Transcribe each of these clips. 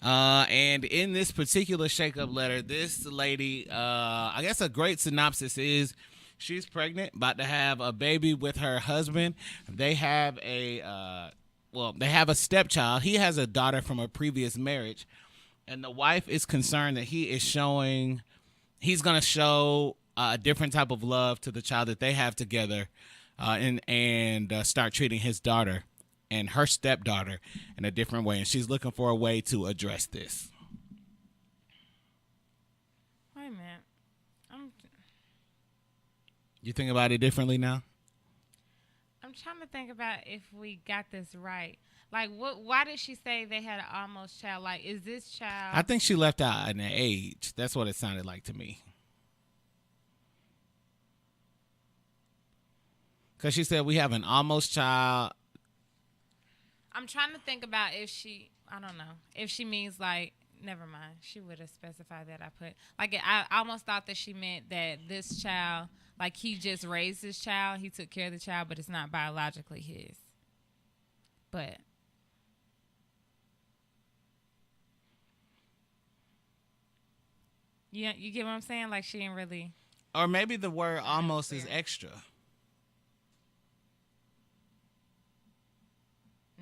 And in this particular shake-up letter, this lady, I guess a great synopsis is she's pregnant, about to have a baby with her husband. They have they have a stepchild. He has a daughter from a previous marriage, and the wife is concerned that he's going to show a different type of love to the child that they have together, and start treating his daughter and her stepdaughter in a different way, and she's looking for a way to address this. Wait a minute. You think about it differently now? I'm trying to think about if we got this right. Like, why did she say they had an almost child? Like, is this child... I think she left out an age. That's what it sounded like to me. Because she said we have an almost child. I'm trying to think about if she... I don't know. If she means, like... Never mind. She would have specified that. I almost thought that she meant that this child... Like, he just raised his child. He took care of the child, but it's not biologically his. But... Yeah, you get what I'm saying? Like, she didn't really... Or maybe the word almost is extra.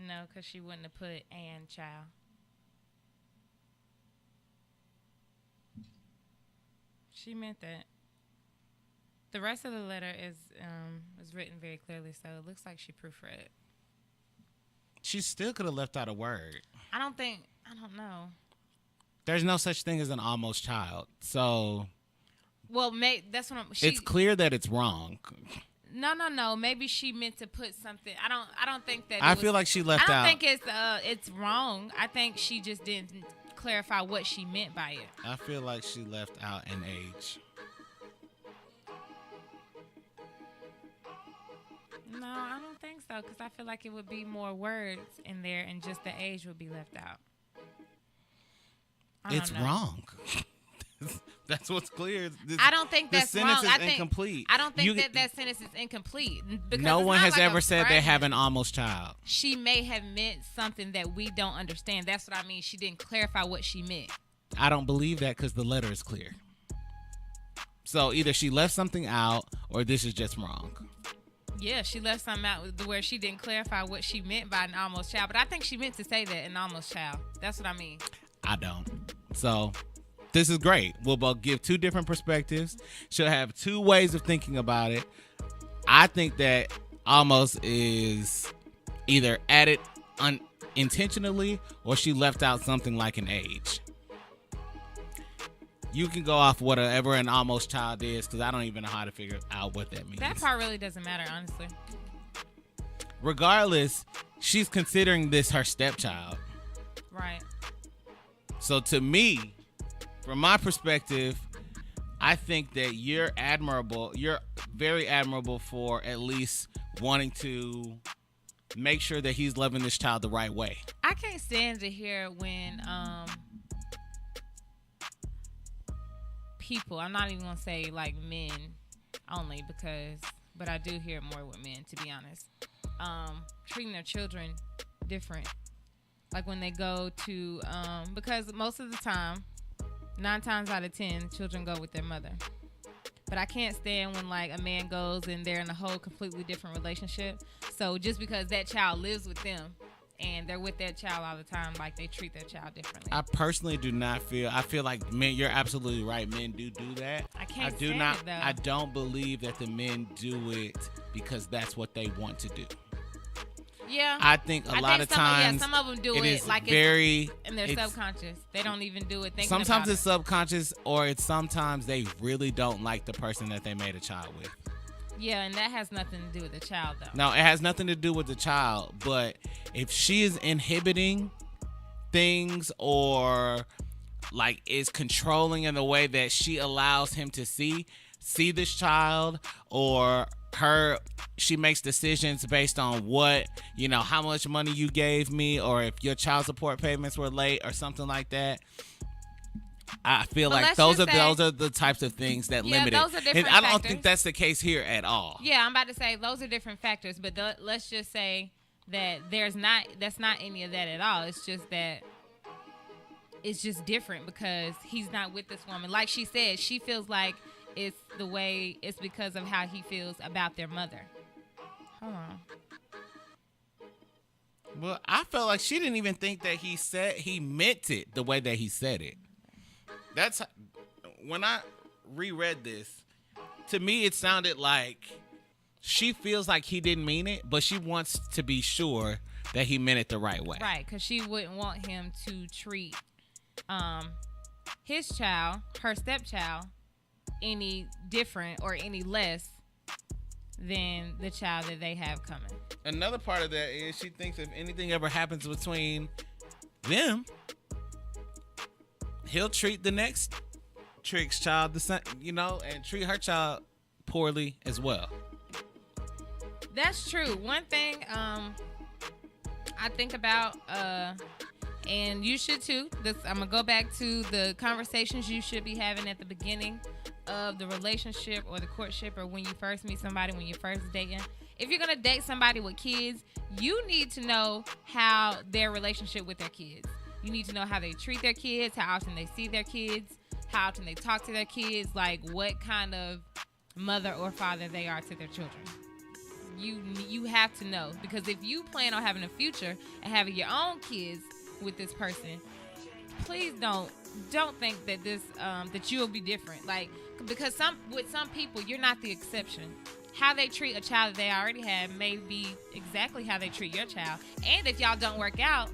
No, because she wouldn't have put "and child." She meant that. The rest of the letter is written very clearly, so it looks like she proofread. She still could have left out a word. I don't know. There's no such thing as an almost child. So... Well, that's what it's clear that it's wrong. No. Maybe she meant to put something. I don't think that. I feel like she left out. I don't think it's wrong. I think she just didn't clarify what she meant by it. I feel like she left out an age. No, I don't think so, because I feel like it would be more words in there, and just the age would be left out. It's wrong. That's what's clear. I don't think that's wrong. The sentence is incomplete. I don't think that sentence is incomplete. No one has ever said they have an almost child. She may have meant something that we don't understand. That's what I mean. She didn't clarify what she meant. I don't believe that because the letter is clear. So either she left something out or this is just wrong. Yeah, she left something out where she didn't clarify what she meant by an almost child. But I think she meant to say that, an almost child. That's what I mean. I don't. So... this is great. We'll both give two different perspectives. She'll have two ways of thinking about it. I think that almost is either added unintentionally or she left out something like an age. You can go off whatever an almost child is because I don't even know how to figure out what that means. That part really doesn't matter, honestly. Regardless, she's considering this her stepchild. Right. So to me... from my perspective, I think that you're admirable. You're very admirable for at least wanting to make sure that he's loving this child the right way. I can't stand to hear when people, I'm not even going to say like men only but I do hear it more with men, to be honest, treating their children different. Like when they go to, because most of the time, 9 times out of 10, children go with their mother. But I can't stand when like a man goes and they're in a whole completely different relationship. So just because that child lives with them and they're with that child all the time, like they treat their child differently. I personally do not feel. I feel like men. You're absolutely right. Men do that. I can't stand it though. I don't believe that the men do it because that's what they want to do. Yeah, I think a lot of times some of them do it like very in their subconscious. They don't even do it thinking sometimes about it's subconscious, or it's sometimes they really don't like the person that they made a child with. Yeah, and that has nothing to do with the child, though. No, it has nothing to do with the child. But if she is inhibiting things or like is controlling in the way that she allows him to see this child, or she makes decisions based on what, how much money you gave me, or if your child support payments were late or something like that. I feel like those are the types of things that limit it. Those are different and I don't factors. think that's the case here at all. Yeah, I'm about to say those are different factors, but let's just say that that's not any of that at all. It's just that it's just different because he's not with this woman. Like she said, she feels like it's because of how he feels about their mother. Hold on. Well, I felt like she didn't even think that he meant it the way that he said it. That's when I reread this. To me, it sounded like she feels like he didn't mean it, but she wants to be sure that he meant it the right way. Right, because she wouldn't want him to treat his child, her stepchild, any different or any less than the child that they have coming. Another part of that is she thinks if anything ever happens between them, he'll treat the next Trick's child the same, and treat her child poorly as well. That's true. One thing I think about, and you should too. I'm gonna go back to the conversations you should be having at the beginning of the relationship or the courtship, or when you first meet somebody, when you're first dating. If you're gonna date somebody with kids, you need to know how their relationship with their kids. You need to know how they treat their kids, how often they see their kids, how often they talk to their kids, like what kind of mother or father they are to their children. You have to know, because if you plan on having a future and having your own kids with this person, please don't think that this that you'll be different. Like, because with some people, you're not the exception. How they treat a child that they already have may be exactly how they treat your child. And if y'all don't work out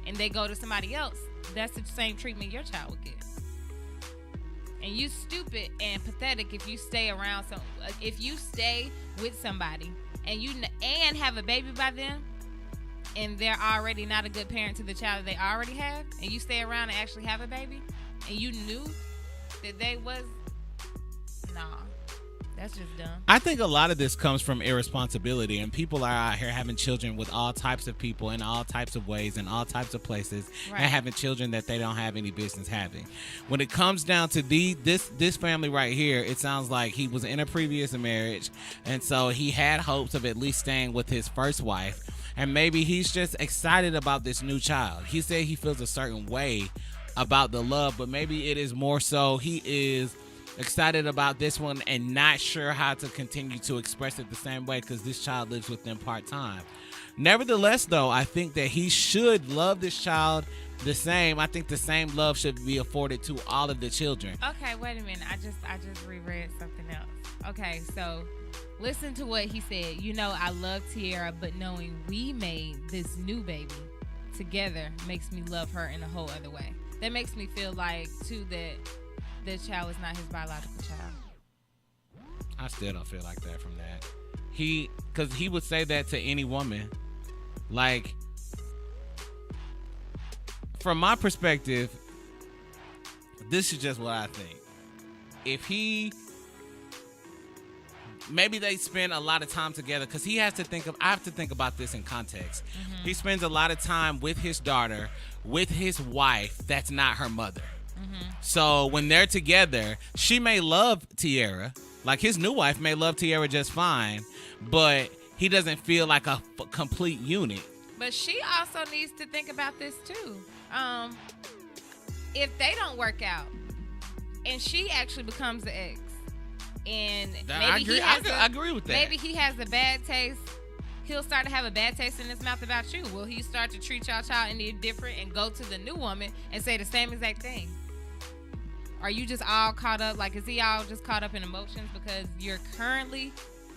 and they go to somebody else, that's the same treatment your child would get. And you stupid and pathetic if you stay around if you stay with somebody and have a baby by them, and they're already not a good parent to the child that they already have, and you stay around and actually have a baby, and you knew that they was, nah, that's just dumb. I think a lot of this comes from irresponsibility, and people are out here having children with all types of people in all types of ways in all types of places, right, and having children that they don't have any business having. When it comes down to this family right here, it sounds like he was in a previous marriage, and so he had hopes of at least staying with his first wife, and maybe he's just excited about this new child. He said he feels a certain way about the love, but maybe it is more so he is excited about this one and not sure how to continue to express it the same way because this child lives with them part-time. Nevertheless, though, I think that he should love this child the same. I think the same love should be afforded to all of the children. Okay, wait a minute. I just reread something else. Okay, so listen to what he said. I love Tiara, but knowing we made this new baby together makes me love her in a whole other way. That makes me feel like, too, that the child is not his biological child. I still don't feel like that from that. Because he would say that to any woman. Like, from my perspective, this is just what I think. If maybe they spend a lot of time together, because I have to think about this in context. Mm-hmm. He spends a lot of time with his daughter, with his wife that's not her mother. Mm-hmm. So when they're together, she may love Tiara, like his new wife may love Tiara just fine, but he doesn't feel like a complete unit. But she also needs to think about this too. If they don't work out and she actually becomes the ex, and maybe I agree with that. Maybe he has a bad taste. He'll start to have a bad taste in his mouth about you. Will he start to treat y'all child any different and go to the new woman and say the same exact thing? Are you just all caught up? Like, is he all just caught up in emotions because you're currently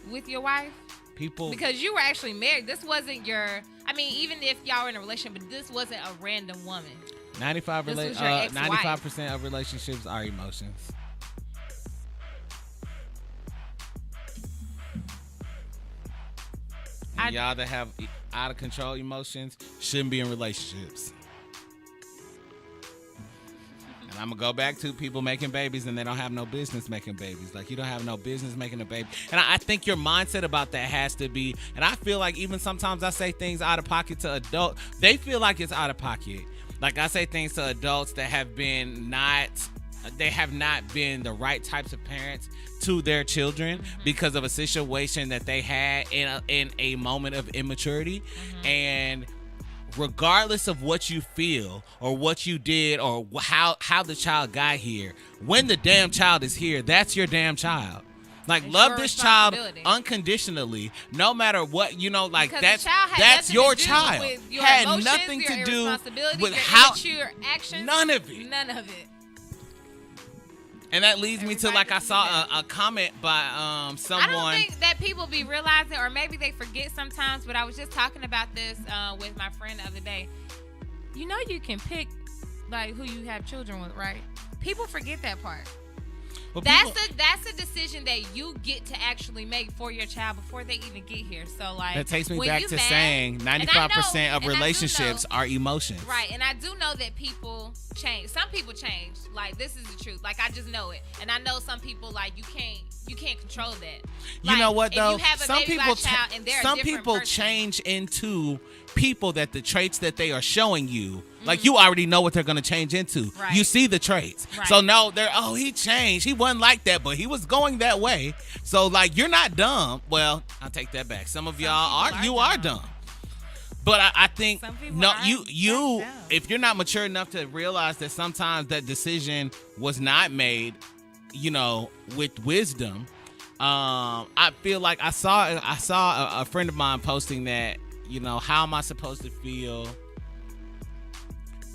with your wife? Because you were actually married. This wasn't even if y'all were in a relationship, but this wasn't a random woman. 95% of relationships are emotions. Y'all that have out of control emotions shouldn't be in relationships. And I'm going to go back to people making babies and they don't have no business making babies. Like, you don't have no business making a baby. And I think your mindset about that has to be, and I feel like even sometimes I say things out of pocket to adults. They feel like it's out of pocket. Like, I say things to adults that have not been the right types of parents to their children, mm-hmm, because of a situation that they had in a moment of immaturity. Mm-hmm. And regardless of what you feel or what you did or how the child got here, when the damn child is here, that's your damn child. Like, It's love your this child responsibility. unconditionally, no matter what, like, Because that's the child had that's nothing your to do child. with your Had emotions, nothing your to do irresponsibility, with your how immature actions. none of it. None of it. And that leads me to, Everybody like, I can do saw that. a comment by someone. I don't think that people be realizing, or maybe they forget sometimes, but I was just talking about this with my friend the other day. You know you can pick, like, who you have children with, right? People forget that part. Well, That's a decision that you get to actually make for your child before they even get here. So, like, that takes me when back you to mad, saying 95% of and I do relationships know- are emotions. Right, and I do know that people change. Some people change. Like, this is the truth. Like, I just know it. And I know some people, like, you can't control that. You Like, know what, though? If you have a baby by child and they're a some different people person, change into people that the traits that they are showing you, like, you already know what they're going to change into. Right. You see the traits. Right. So, no, he changed. He wasn't like that, but he was going that way. So, like, you're not dumb. Well, I'll take that back. Some of y'all people are. You are are dumb. But I think Some people no, are you dumb. if you're not mature enough to realize that sometimes that decision was not made, with wisdom. I feel like I saw a friend of mine posting that, how am I supposed to feel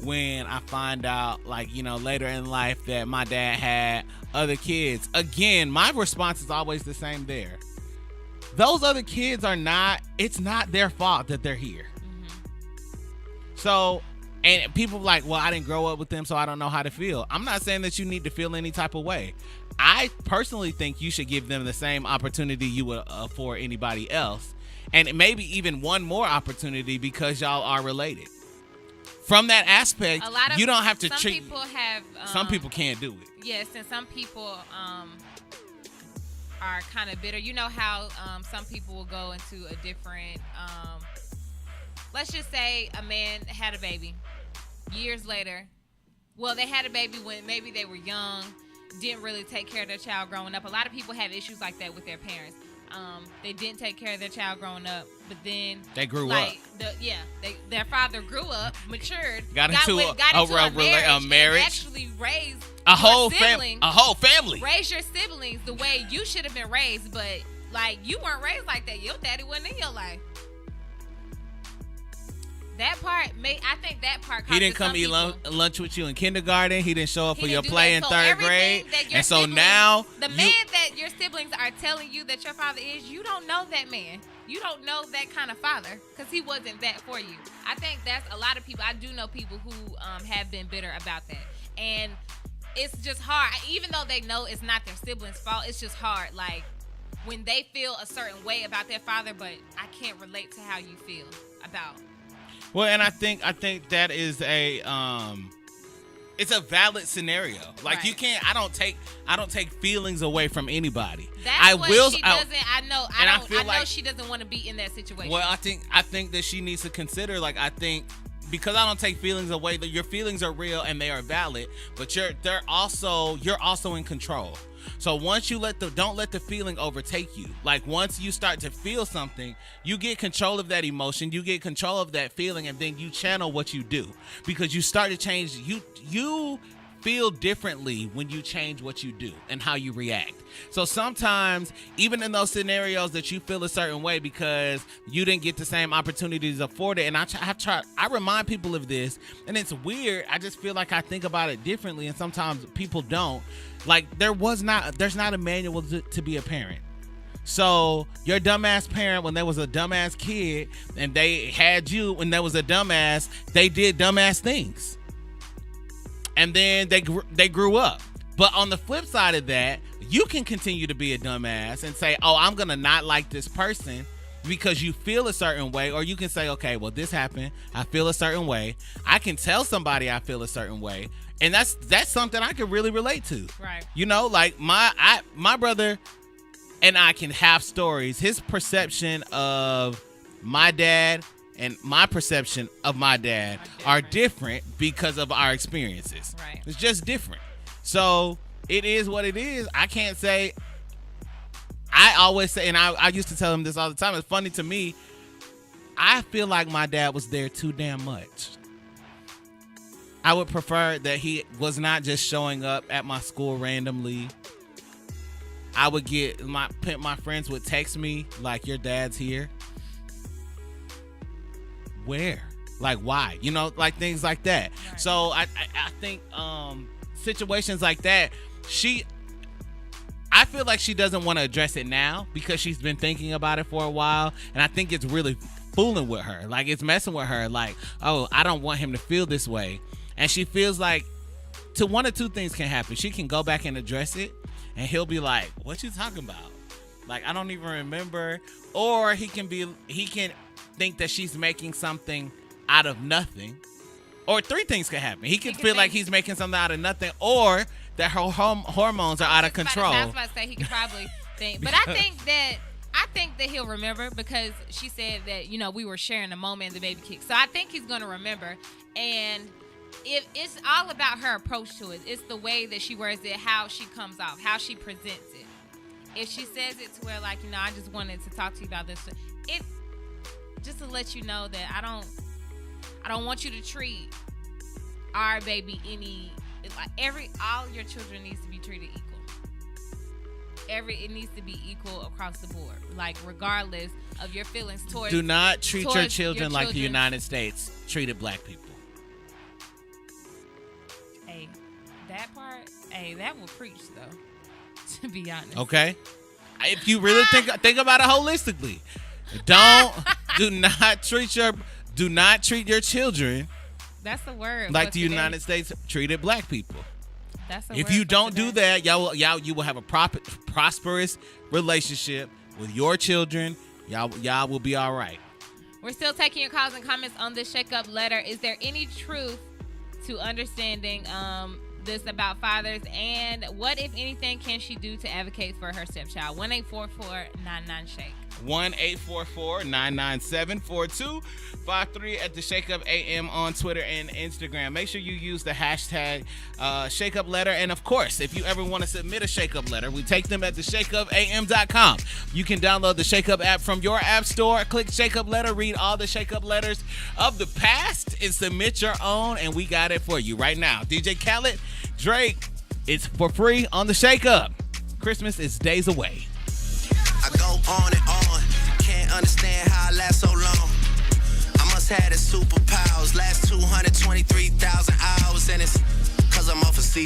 when I find out, like, later in life that my dad had other kids. Again, my response is always the same there. Those other kids it's not their fault that they're here. So, and people like, well, I didn't grow up with them, so I don't know how to feel. I'm not saying that you need to feel any type of way. I personally think you should give them the same opportunity you would for anybody else. And maybe even one more opportunity because y'all are related. From that aspect, you don't have to some treat. People have. Some people can't do it. Yes, and some people are kind of bitter. You know how some people will go into a different. Let's just say a man had a baby years later. Well, they had a baby when maybe they were young, didn't really take care of their child growing up. A lot of people have issues like that with their parents. They didn't take care of their child growing up, but then they grew up. Their father grew up, matured, got into a marriage, and actually raised a whole family. Raise your siblings the way you should have been raised, but like you weren't raised like that. Your daddy wasn't in your life. That part, I think that part. He didn't come eat lunch with you in kindergarten. He didn't show up for your play in third grade. And so siblings, now, the man that your siblings are telling you that your father is, you don't know that man. You don't know that kind of father because he wasn't that for you. I think that's a lot of people. I do know people who have been bitter about that, and it's just hard. Even though they know it's not their siblings' fault, it's just hard. Like when they feel a certain way about their father, but I can't relate to how you feel about. Well, and I think that is it's a valid scenario. Like, right. You can't. I don't take feelings away from anybody. That's what she doesn't. I know she doesn't want to be in that situation. Well, I think that she needs to consider. Like, I think because I don't take feelings away, that your feelings are real and they are valid, but you're also in control. So once you don't let the feeling overtake you. Like once you start to feel something, you get control of that emotion, you get control of that feeling, and then you channel what you do because you start to change. You feel differently when you change what you do and how you react. So sometimes, even in those scenarios that you feel a certain way because you didn't get the same opportunities afforded, and I remind people of this, and it's weird. I just feel like I think about it differently, and sometimes people don't. Like there's not a manual to be a parent. So your dumbass parent, when there was a dumbass kid, and they had you when there was a dumbass, they did dumbass things. And then they grew up. But on the flip side of that, you can continue to be a dumbass and say, oh, I'm going to not like this person because you feel a certain way. Or you can say, okay, well, this happened. I feel a certain way. I can tell somebody I feel a certain way. And that's something I can really relate to. Right. Like my brother and I can have stories. His perception of my dad and my perception of my dad are different because of our experiences. Right. It's just different. So it is what it is. I can't say. I always say, and I used to tell him this all the time. It's funny to me. I feel like my dad was there too damn much. I would prefer that he was not just showing up at my school randomly. I would get my friends would text me like, your dad's here. Where? Like, why? You know, like things like that. Right. So I think situations like that, I feel like she doesn't want to address it now because she's been thinking about it for a while. And I think it's really fooling with her. Like, it's messing with her. Like, oh, I don't want him to feel this way. And she feels like one of two things can happen. She can go back and address it, and he'll be like, what you talking about? Like, I don't even remember. Or he can think that she's making something out of nothing. Or three things can happen. He can feel like he's making something out of nothing, or that her hormones are out of control. I was about to say he could probably think. But I think that he'll remember, because she said that, you know, we were sharing a moment in the baby kick. So I think he's going to remember. And it's all about her approach to it. It's the way that she wears it, how she comes off, how she presents it. If she says it to where, like, you know, I just wanted to talk to you about this, it just to let you know that I don't want you to treat our baby all your children needs to be treated equal. It needs to be equal across the board, like, regardless of your feelings towards. Do not treat your children like the United States treated black people. Hey, that part, that will preach though. To be honest. Okay. If you really think about it holistically, do not treat your children. That's the word. Like the United States treated black people. That's the word. If you don't do that, you will have a prosperous relationship with your children. Y'all will be all right. We're still taking your calls and comments on this ShakeUp letter. Is there any truth to understanding this about fathers, and what, if anything, can she do to advocate for her stepchild? 1-844-99-SHAKE. 1-844-997-4253 at the ShakeUp AM on Twitter and Instagram. Make sure you use the hashtag ShakeUp letter. And of course, if you ever want to submit a ShakeUp letter, we take them at the ShakeUpAM.com. You can download the ShakeUp app from your app store. Click ShakeUp letter, read all the ShakeUp letters of the past, and submit your own. And we got it for you right now. DJ Khaled, Drake, it's for free on the ShakeUp. Christmas is days away. I go on and on, can't understand how I last so long. I must have the superpowers, last 223,000 hours, and it's 'cause I'm off a seat.